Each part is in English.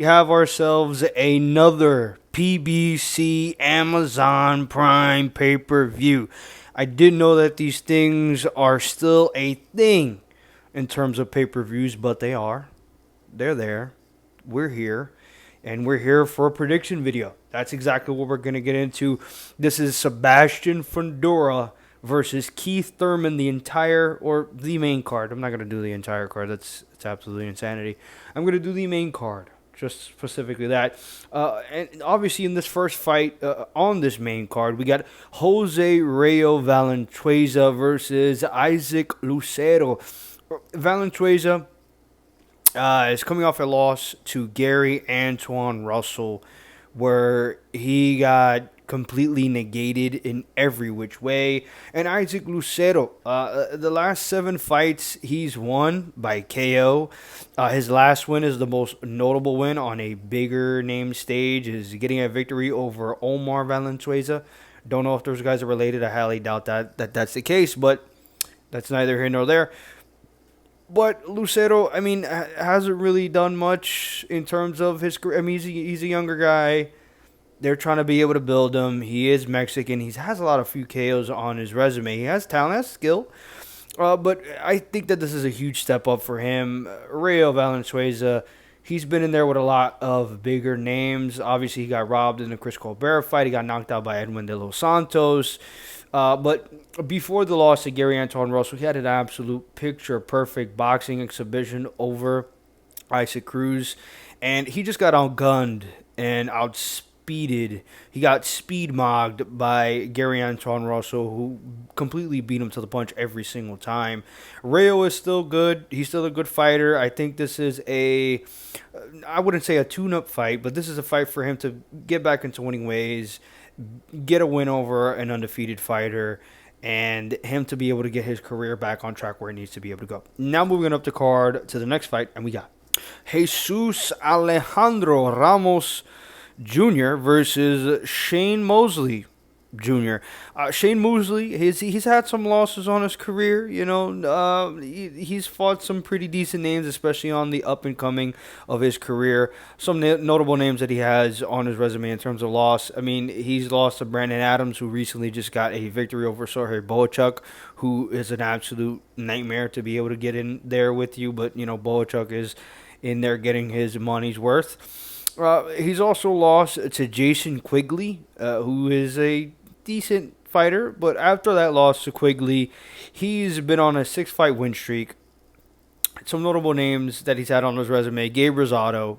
We have ourselves another PBC Amazon Prime pay-per-view. I didn't know that these things are still a thing in terms of pay-per-views, but they are. They're there. We're here. And we're here for a prediction video. That's exactly what we're going to get into. This is Sebastian Fundora versus Keith Thurman, the main card. I'm not going to do the entire card. That's absolutely insanity. I'm going to do the main card. Just specifically that. And obviously in this first fight on this main card, we got Jose Rayo Valenzuela versus Isaac Lucero. Valenzuela is coming off a loss to Gary Antoine Russell, where he got completely negated in every which way. And Isaac Lucero, the last 7 fights he's won by KO. His last win is the most notable win on a bigger name stage, is getting a victory over Omar Valenzuela. Don't know if those guys are related. I highly doubt that's the case, but that's neither here nor there. But Lucero, I mean, hasn't really done much in terms of his career. I mean, he's a younger guy. They're trying to be able to build him. He is Mexican. He has a lot of few KOs on his resume. He has talent, has skill. But I think that this is a huge step up for him. Rayo Valenzuela, he's been in there with a lot of bigger names. Obviously, he got robbed in the Chris Colbert fight. He got knocked out by Edwin De Los Santos. But before the loss to Gary Antoine Russell, he had an absolute picture-perfect boxing exhibition over Isaac Cruz. And he just got outgunned and outspeeded. He got speed-mogged by Gary Antoine Russell, who completely beat him to the punch every single time. Rayo is still good. He's still a good fighter. I think this is I wouldn't say a tune-up fight, but this is a fight for him to get back into winning ways, get a win over an undefeated fighter, and him to be able to get his career back on track where it needs to be able to go. Now moving up the card to the next fight, and we got Jesus Alejandro Ramos Jr. versus Shane Mosley Jr. Shane Mosley, he's had some losses on his career. You know, he's fought some pretty decent names, especially on the up and coming of his career. Some notable names that he has on his resume in terms of loss. I mean, he's lost to Brandon Adams, who recently just got a victory over Sergey Bohachuk, who is an absolute nightmare to be able to get in there with you. But you know, Bohachuk is in there getting his money's worth. He's also lost to Jason Quigley, who is a decent fighter, but after that loss to Quigley, he's been on a 6-fight win streak. Some notable names that he's had on his resume: Gabe Rosado,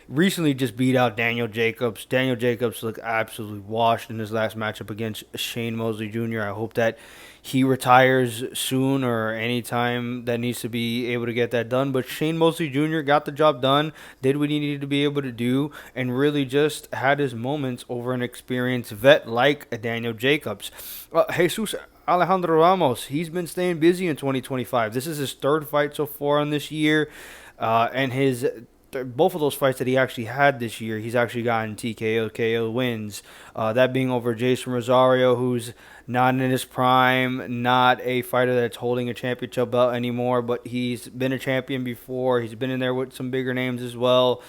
recently just beat out Daniel Jacobs. Daniel Jacobs looked absolutely washed in his last matchup against Shane Mosley Jr. I hope that he retires soon or anytime that needs to be able to get that done. But Shane Mosley Jr. got the job done, did what he needed to be able to do, and really just had his moments over an experienced vet like Daniel Jacobs. Jesus Alejandro Ramos, he's been staying busy in 2025. This is his 3rd fight so far in this year, and both of those fights that he actually had this year, he's actually gotten TKO, KO wins. That being over Jason Rosario, who's not in his prime, not a fighter that's holding a championship belt anymore, but he's been a champion before. He's been in there with some bigger names as well.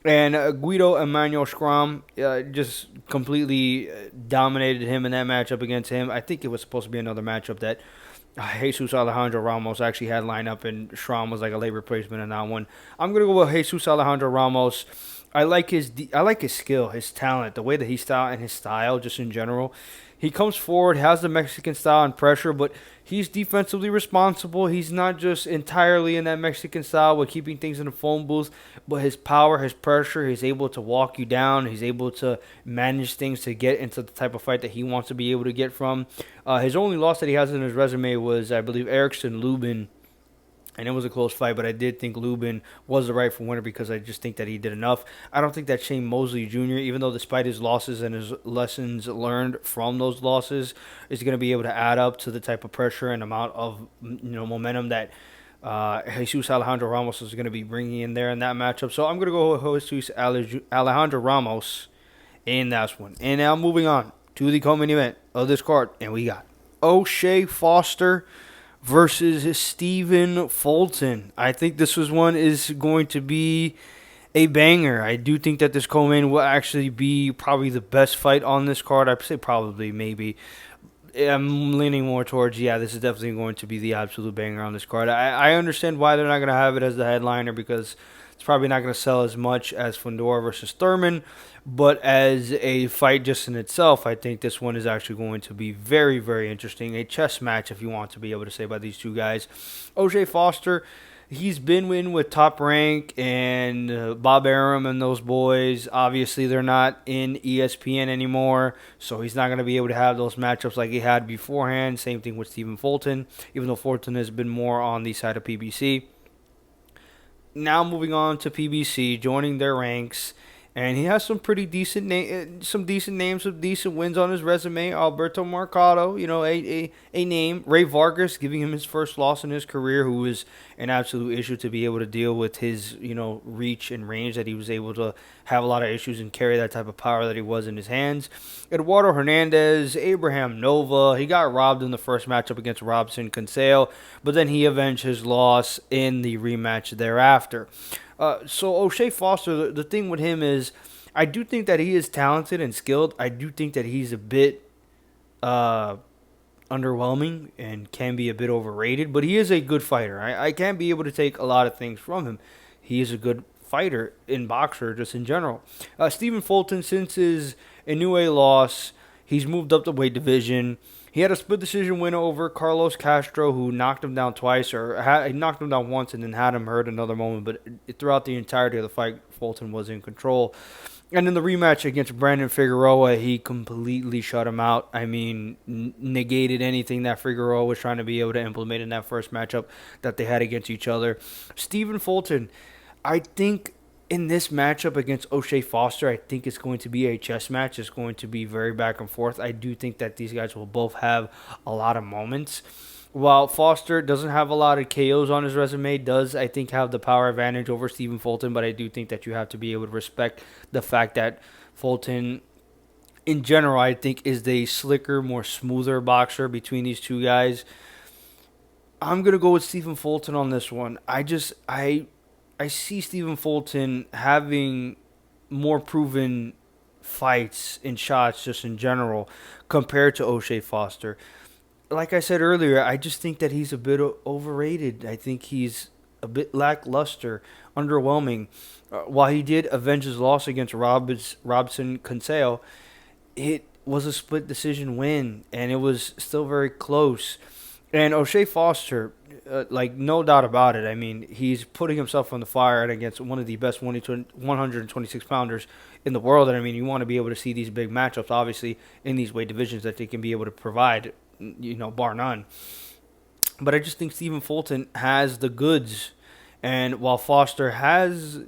And Guido Emmanuel Schramm just completely dominated him in that matchup against him. I think it was supposed to be another matchup that Jesus Alejandro Ramos actually had lined up, and Schramm was like a late replacement in that one. I'm gonna go with Jesus Alejandro Ramos. I like his skill, his talent, the way that he's style, and his style just in general. He comes forward, has the Mexican style and pressure, but he's defensively responsible. He's not just entirely in that Mexican style with keeping things in the phone booth, but his power, his pressure, he's able to walk you down. He's able to manage things to get into the type of fight that he wants to be able to get from. His only loss that he has in his resume was, I believe, Erickson Lubin, and it was a close fight, but I did think Lubin was the rightful winner because I just think that he did enough. I don't think that Shane Mosley Jr., even though despite his losses and his lessons learned from those losses, is going to be able to add up to the type of pressure and amount of momentum that Jesus Alejandro Ramos is going to be bringing in there in that matchup. So I'm going to go with Jesus Alejandro Ramos in that one. And now moving on to the co-main event of this card, and we got O'Shea Foster versus Stephen Fulton. I think this is going to be a banger. I do think that this co-main will actually be probably the best fight on this card. I'd say probably, maybe. I'm leaning more towards, yeah, this is definitely going to be the absolute banger on this card. I understand why they're not going to have it as the headliner, because it's probably not going to sell as much as Fundora versus Thurman. But as a fight just in itself, I think this one is actually going to be very, very interesting. A chess match, if you want to be able to say, by these two guys. O'Shea Foster, he's been in with Top Rank and Bob Arum and those boys. Obviously, they're not in ESPN anymore, so he's not going to be able to have those matchups like he had beforehand. Same thing with Stephen Fulton, even though Fulton has been more on the side of PBC. Now moving on to PBC, joining their ranks. And he has some pretty decent some decent names, some decent wins on his resume. Alberto Mercado, a name. Ray Vargas, giving him his first loss in his career, who was an absolute issue to be able to deal with his, reach and range, that he was able to have a lot of issues and carry that type of power that he was in his hands. Eduardo Hernandez, Abraham Nova. He got robbed in the first matchup against Robson Consell, but then he avenged his loss in the rematch thereafter. So O'Shea Foster, the thing with him is, I do think that he is talented and skilled. I do think that he's a bit underwhelming and can be a bit overrated, but he is a good fighter. I can't be able to take a lot of things from him. He is a good fighter in boxer, just in general. Stephen Fulton, since his Inoue loss, he's moved up the weight division. He had a split decision win over Carlos Castro, who knocked him down twice, or he knocked him down once and then had him hurt another moment. But throughout the entirety of the fight, Fulton was in control. And in the rematch against Brandon Figueroa, he completely shut him out. I mean, negated anything that Figueroa was trying to be able to implement in that first matchup that they had against each other. Stephen Fulton, I think in this matchup against O'Shea Foster, I think it's going to be a chess match. It's going to be very back and forth. I do think that these guys will both have a lot of moments. While Foster doesn't have a lot of KOs on his resume, does, I think, have the power advantage over Stephen Fulton, but I do think that you have to be able to respect the fact that Fulton, in general, I think, is the slicker, more smoother boxer between these two guys. I'm going to go with Stephen Fulton on this one. I see Stephen Fulton having more proven fights and shots just in general compared to O'Shea Foster. Like I said earlier, I just think that he's a bit overrated. I think he's a bit lackluster, underwhelming. While he did avenge his loss against Robson Consell, it was a split decision win, and it was still very close. And O'Shea Foster, no doubt about it. I mean, he's putting himself on the fire against one of the best 126 pounders in the world. And I mean, you want to be able to see these big matchups, obviously, in these weight divisions that they can be able to provide, bar none. But I just think Stephen Fulton has the goods. And while Foster has,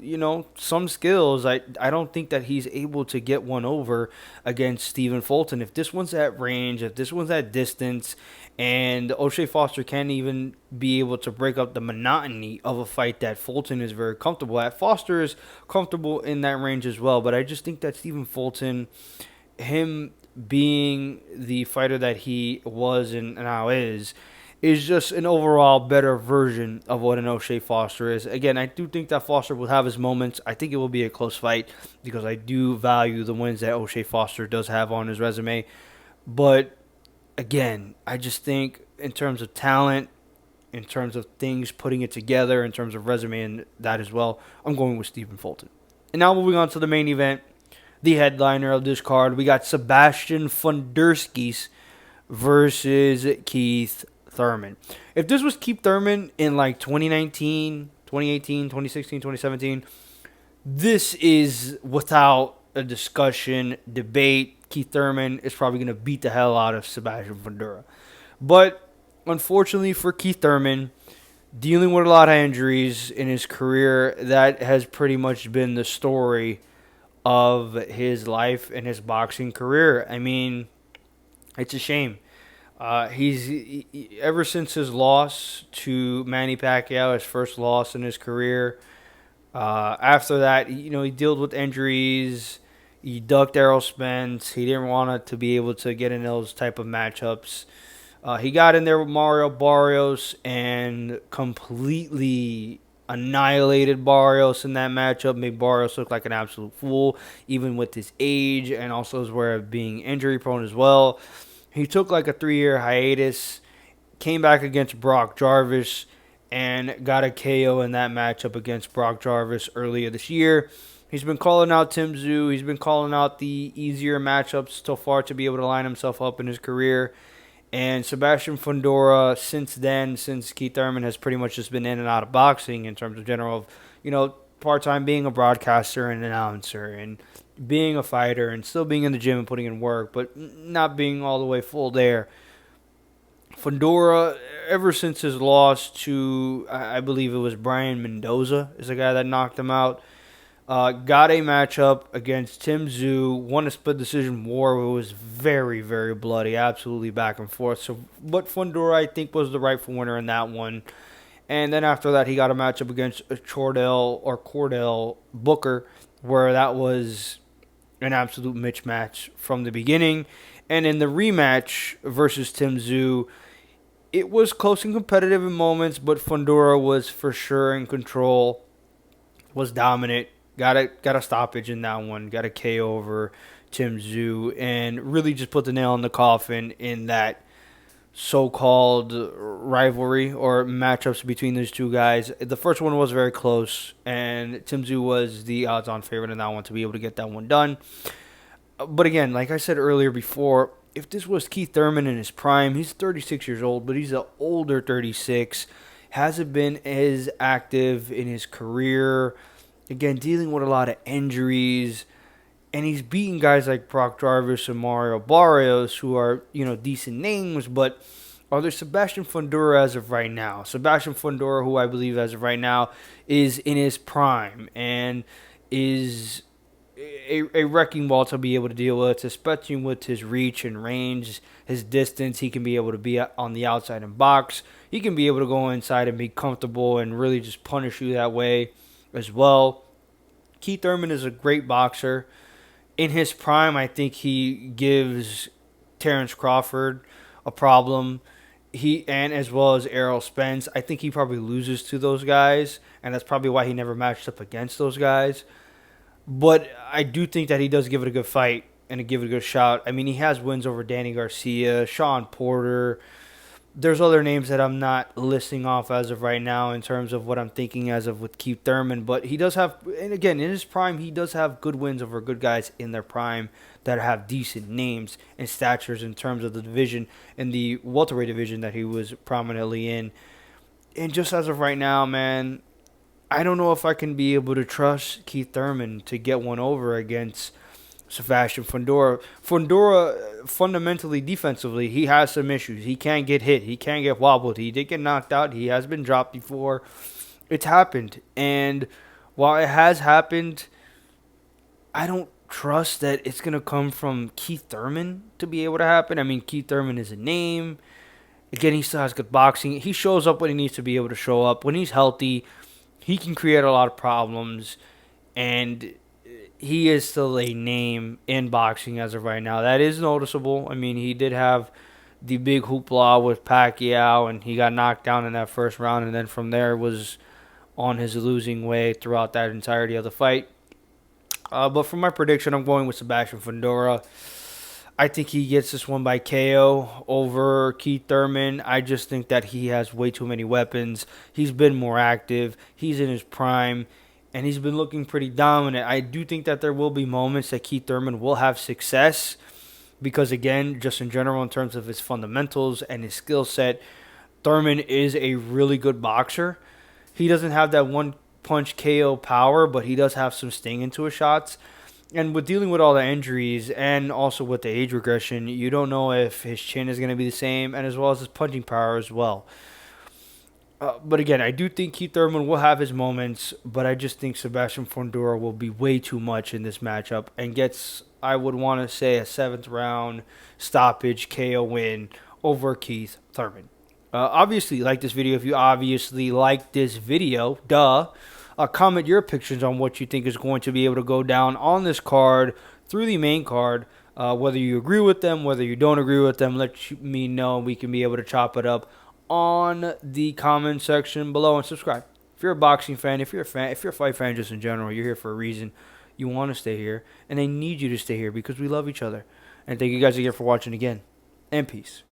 some skills, I don't think that he's able to get one over against Stephen Fulton. If this one's at range, if this one's at distance, and O'Shea Foster can't even be able to break up the monotony of a fight that Fulton is very comfortable at. Foster is comfortable in that range as well, but I just think that Stephen Fulton, him being the fighter that he was and now is just an overall better version of what an O'Shea Foster is. Again, I do think that Foster will have his moments. I think it will be a close fight because I do value the wins that O'Shea Foster does have on his resume. But again, I just think in terms of talent, in terms of things, putting it together, in terms of resume and that as well, I'm going with Stephen Fulton. And now moving on to the main event, the headliner of this card, we got Sebastian Fundurskis versus Keith Thurman. If this was Keith Thurman in 2019, 2018, 2016, 2017, this is without a discussion, debate. Keith Thurman is probably going to beat the hell out of Sebastian Fundora. But unfortunately for Keith Thurman, dealing with a lot of injuries in his career, that has pretty much been the story of his life and his boxing career. I mean, it's a shame. He's ever since his loss to Manny Pacquiao, his first loss in his career. After that, he dealt with injuries. He ducked Errol Spence. He didn't want to be able to get in those type of matchups. He got in there with Mario Barrios and completely annihilated Barrios in that matchup, made Barrios look like an absolute fool, even with his age and also his way of being injury prone as well. He took like a 3-year hiatus, came back against Brock Jarvis, and got a KO in that matchup against Brock Jarvis earlier this year. He's been calling out Tim Tszyu. He's been calling out the easier matchups so far to be able to line himself up in his career. And Sebastian Fundora, since then, since Keith Thurman has pretty much just been in and out of boxing in terms of general, part-time being a broadcaster and announcer and being a fighter and still being in the gym and putting in work, but not being all the way full there. Fundora, ever since his loss to, I believe it was Brian Mendoza, is the guy that knocked him out, got a matchup against Tim Tszyu, won a split decision war. It was very, very bloody, absolutely back and forth. But Fundora, I think, was the rightful winner in that one. And then after that, he got a matchup against Cordell Booker, where that was an absolute mismatch from the beginning. And in the rematch versus Tim Tszyu, it was close and competitive in moments, but Fundora was for sure in control, was dominant, got a stoppage in that one, got a KO over Tim Tszyu, and really just put the nail in the coffin in that so-called rivalry or matchups between these two guys. The first one was very close, and Tim Tszyu was the odds-on favorite in that one to be able to get that one done. But again, like I said earlier before, if this was Keith Thurman in his prime, he's 36 years old, but he's an older 36, hasn't been as active in his career, again, dealing with a lot of injuries, and he's beating guys like Brock Jarvis and Mario Barrios, who are, decent names, but are there Sebastian Fundora as of right now? Sebastian Fundora, who I believe as of right now is in his prime and is a wrecking ball to be able to deal with, especially with his reach and range, his distance. He can be able to be on the outside and box. He can be able to go inside and be comfortable and really just punish you that way as well. Keith Thurman is a great boxer. In his prime, I think he gives Terrence Crawford a problem. And as well as Errol Spence, I think he probably loses to those guys, and that's probably why he never matched up against those guys. But I do think that he does give it a good fight and give it a good shot. I mean, he has wins over Danny Garcia, Sean Porter. There's other names that I'm not listing off as of right now in terms of what I'm thinking as of with Keith Thurman. But he does have, and again, in his prime, he does have good wins over good guys in their prime that have decent names and statures in terms of the division and the welterweight division that he was prominently in. And just as of right now, man, I don't know if I can be able to trust Keith Thurman to get one over against Sebastian Fundora. Fundora, fundamentally, defensively, he has some issues. He can't get hit. He can't get wobbled. He did get knocked out. He has been dropped before. It's happened. And while it has happened, I don't trust that it's going to come from Keith Thurman to be able to happen. I mean, Keith Thurman is a name. Again, he still has good boxing. He shows up when he needs to be able to show up. When he's healthy, he can create a lot of problems, and he is still a name in boxing as of right now. That is noticeable. I mean, he did have the big hoopla with Pacquiao, and he got knocked down in that first round, and then from there was on his losing way throughout that entirety of the fight. But for my prediction, I'm going with Sebastian Fundora. I think he gets this one by KO over Keith Thurman. I just think that he has way too many weapons. He's been more active. He's in his prime, and he's been looking pretty dominant. I do think that there will be moments that Keith Thurman will have success because, again, just in general in terms of his fundamentals and his skill set, Thurman is a really good boxer. He doesn't have that one-punch KO power, but he does have some sting into his shots. And with dealing with all the injuries and also with the age regression, you don't know if his chin is going to be the same, and as well as his punching power as well. But again, I do think Keith Thurman will have his moments, but I just think Sebastian Fundora will be way too much in this matchup and gets, I would want to say, a 7th round stoppage KO win over Keith Thurman. Obviously, like this video. If you obviously like this video, comment your pictures on what you think is going to be able to go down on this card through the main card. Whether you agree with them, whether you don't agree with them, let me know. We can be able to chop it up on the comment section below, and subscribe If you're a boxing fan, if you're a fan, if you're a fight fan just in general, you're here for a reason. You want to stay here, and they need you to stay here because we love each other. And thank you guys again for watching again. And peace.